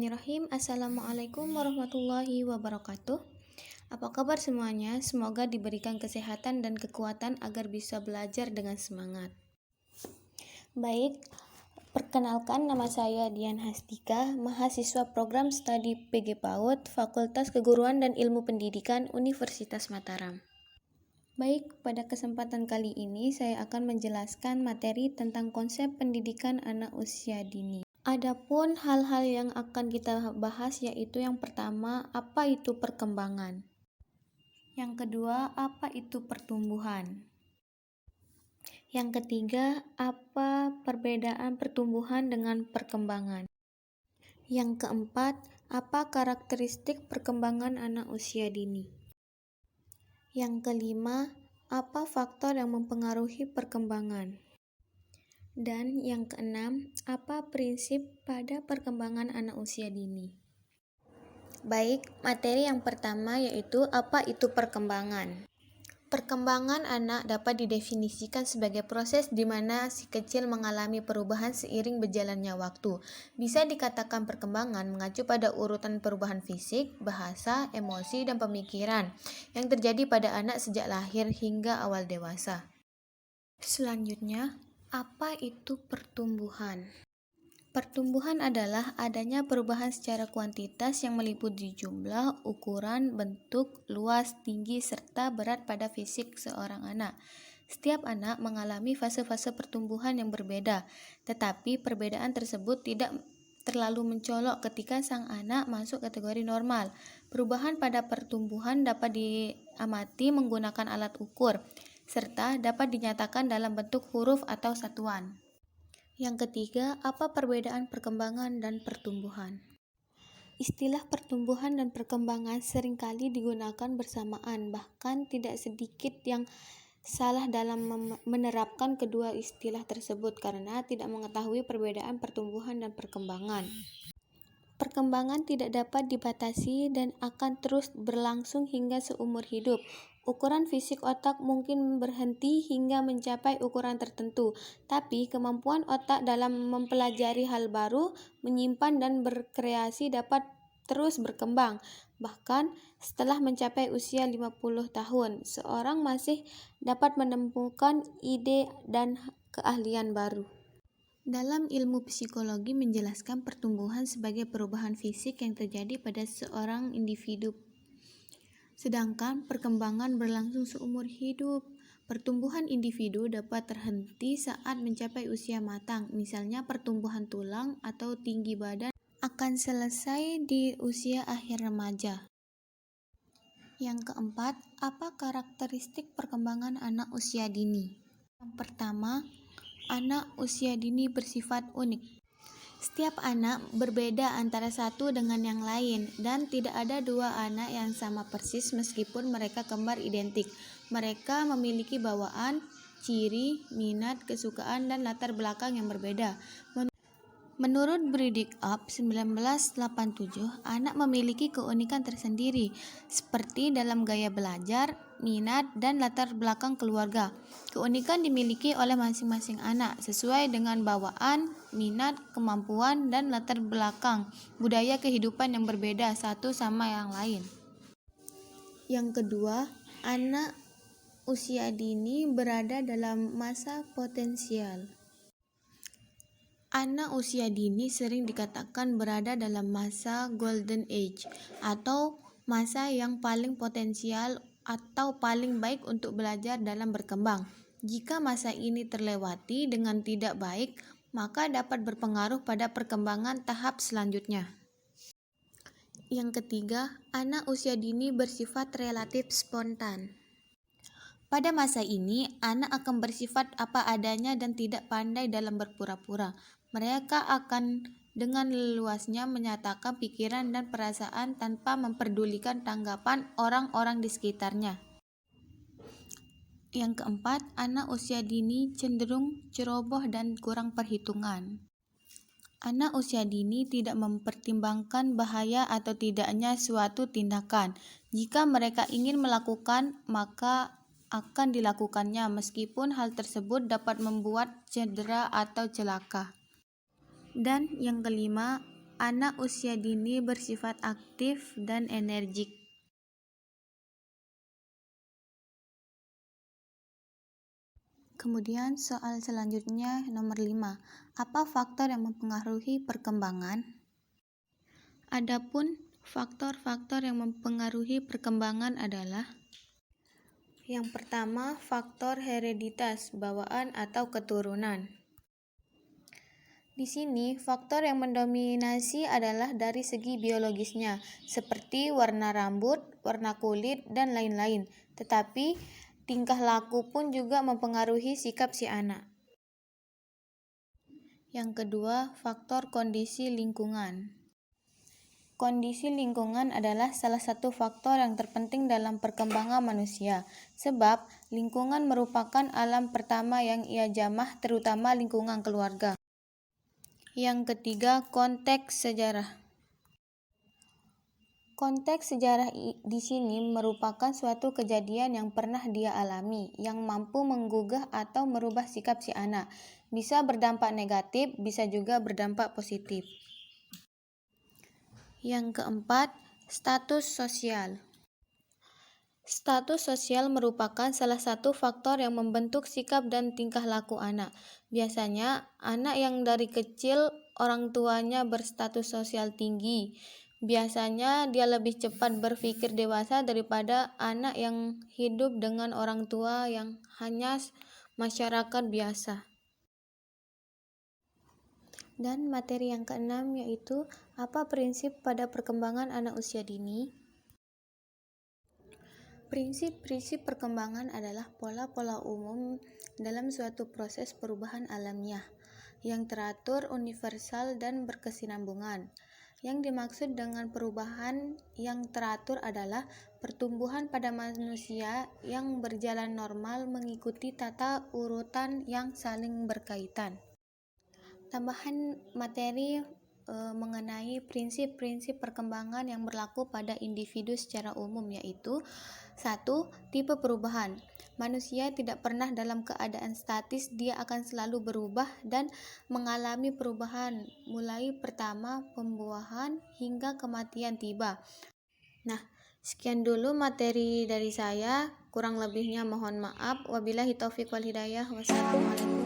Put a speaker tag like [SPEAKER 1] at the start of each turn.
[SPEAKER 1] Bismillahirrahmanirrahim. Assalamualaikum warahmatullahi wabarakatuh. Apa kabar semuanya? Semoga diberikan kesehatan dan kekuatan agar bisa belajar dengan semangat. Baik, perkenalkan nama saya Dian Hastika, mahasiswa program studi PG PAUD, Fakultas Keguruan dan Ilmu Pendidikan Universitas Mataram. Baik, pada kesempatan kali ini saya akan menjelaskan materi tentang konsep pendidikan anak usia dini. Adapun hal-hal yang akan kita bahas yaitu yang pertama, apa itu perkembangan? Yang kedua, apa itu pertumbuhan? Yang ketiga, apa perbedaan pertumbuhan dengan perkembangan? Yang keempat, apa karakteristik perkembangan anak usia dini? Yang kelima, apa faktor yang mempengaruhi perkembangan? Dan yang keenam, apa prinsip pada perkembangan anak usia dini? Baik, materi yang pertama yaitu apa itu perkembangan. Perkembangan anak dapat didefinisikan sebagai proses di mana si kecil mengalami perubahan seiring berjalannya waktu. Bisa dikatakan perkembangan mengacu pada urutan perubahan fisik, bahasa, emosi, dan pemikiran yang terjadi pada anak sejak lahir hingga awal dewasa. Selanjutnya, apa itu pertumbuhan? Pertumbuhan adalah adanya perubahan secara kuantitas yang meliputi jumlah, ukuran, bentuk, luas, tinggi, serta berat pada fisik seorang anak. Setiap anak mengalami fase-fase pertumbuhan yang berbeda, tetapi perbedaan tersebut tidak terlalu mencolok ketika sang anak masuk kategori normal. Perubahan pada pertumbuhan dapat diamati menggunakan alat ukur, serta dapat dinyatakan dalam bentuk huruf atau satuan. Yang ketiga, apa perbedaan perkembangan dan pertumbuhan? Istilah pertumbuhan dan perkembangan seringkali digunakan bersamaan, bahkan tidak sedikit yang salah dalam menerapkan kedua istilah tersebut karena tidak mengetahui perbedaan pertumbuhan dan perkembangan. Perkembangan tidak dapat dibatasi dan akan terus berlangsung hingga seumur hidup. Ukuran fisik otak mungkin berhenti hingga mencapai ukuran tertentu, tapi kemampuan otak dalam mempelajari hal baru, menyimpan dan berkreasi dapat terus berkembang. Bahkan setelah mencapai usia 50 tahun, seorang masih dapat menemukan ide dan keahlian baru. Dalam ilmu psikologi menjelaskan pertumbuhan sebagai perubahan fisik yang terjadi pada seorang individu. Sedangkan perkembangan berlangsung seumur hidup. Pertumbuhan individu dapat terhenti saat mencapai usia matang, misalnya pertumbuhan tulang atau tinggi badan akan selesai di usia akhir remaja. Yang keempat, apa karakteristik perkembangan anak usia dini? Yang pertama, anak usia dini bersifat unik. Setiap anak berbeda antara satu dengan yang lain dan tidak ada dua anak yang sama persis meskipun mereka kembar identik. Mereka memiliki bawaan, ciri, minat, kesukaan, dan latar belakang yang berbeda. Menurut Breeding Up 1987, anak memiliki keunikan tersendiri, seperti dalam gaya belajar, minat, dan latar belakang keluarga. Keunikan dimiliki oleh masing-masing anak sesuai dengan bawaan, minat, kemampuan, dan latar belakang budaya kehidupan yang berbeda satu sama yang lain. Yang kedua, anak usia dini berada dalam masa potensial. Anak usia dini sering dikatakan berada dalam masa Golden Age atau masa yang paling potensial atau paling baik untuk belajar dalam berkembang. Jika masa ini terlewati dengan tidak baik, maka dapat berpengaruh pada perkembangan tahap selanjutnya. Yang ketiga, anak usia dini bersifat relatif spontan. Pada masa ini, anak akan bersifat apa adanya dan tidak pandai dalam berpura-pura. Mereka akan dengan leluasnya menyatakan pikiran dan perasaan tanpa memperdulikan tanggapan orang-orang di sekitarnya. Yang keempat, anak usia dini cenderung ceroboh dan kurang perhitungan. Anak usia dini tidak mempertimbangkan bahaya atau tidaknya suatu tindakan. Jika mereka ingin melakukan, maka akan dilakukannya meskipun hal tersebut dapat membuat cedera atau celaka. Dan yang kelima, anak usia dini bersifat aktif dan energik. Kemudian soal selanjutnya nomor 5. Apa faktor yang mempengaruhi perkembangan? Adapun faktor-faktor yang mempengaruhi perkembangan adalah: yang pertama, faktor hereditas, bawaan atau keturunan. Di sini, faktor yang mendominasi adalah dari segi biologisnya, seperti warna rambut, warna kulit, dan lain-lain. Tetapi, tingkah laku pun juga mempengaruhi sikap si anak. Yang kedua, faktor kondisi lingkungan. Kondisi lingkungan adalah salah satu faktor yang terpenting dalam perkembangan manusia, sebab lingkungan merupakan alam pertama yang ia jamah, terutama lingkungan keluarga. Yang ketiga, konteks sejarah. Konteks sejarah di sini merupakan suatu kejadian yang pernah dia alami, yang mampu menggugah atau merubah sikap si anak. Bisa berdampak negatif, bisa juga berdampak positif. Yang keempat, status sosial. Status sosial merupakan salah satu faktor yang membentuk sikap dan tingkah laku anak. Biasanya, anak yang dari kecil orang tuanya berstatus sosial tinggi. Biasanya dia lebih cepat berpikir dewasa daripada anak yang hidup dengan orang tua yang hanya masyarakat biasa. Dan materi yang keenam yaitu apa prinsip pada perkembangan anak usia dini? Prinsip-prinsip perkembangan adalah pola-pola umum dalam suatu proses perubahan alamiah yang teratur, universal, dan berkesinambungan. Yang dimaksud dengan perubahan yang teratur adalah pertumbuhan pada manusia yang berjalan normal mengikuti tata urutan yang saling berkaitan. Tambahan materi mengenai prinsip-prinsip perkembangan yang berlaku pada individu secara umum yaitu: 1. Tipe perubahan. Manusia tidak pernah dalam keadaan statis, dia akan selalu berubah dan mengalami perubahan mulai pertama pembuahan hingga kematian tiba. Nah, sekian dulu materi dari saya, kurang lebihnya mohon maaf. Wabillahi taufiq wal hidayah. Wassalamualaikum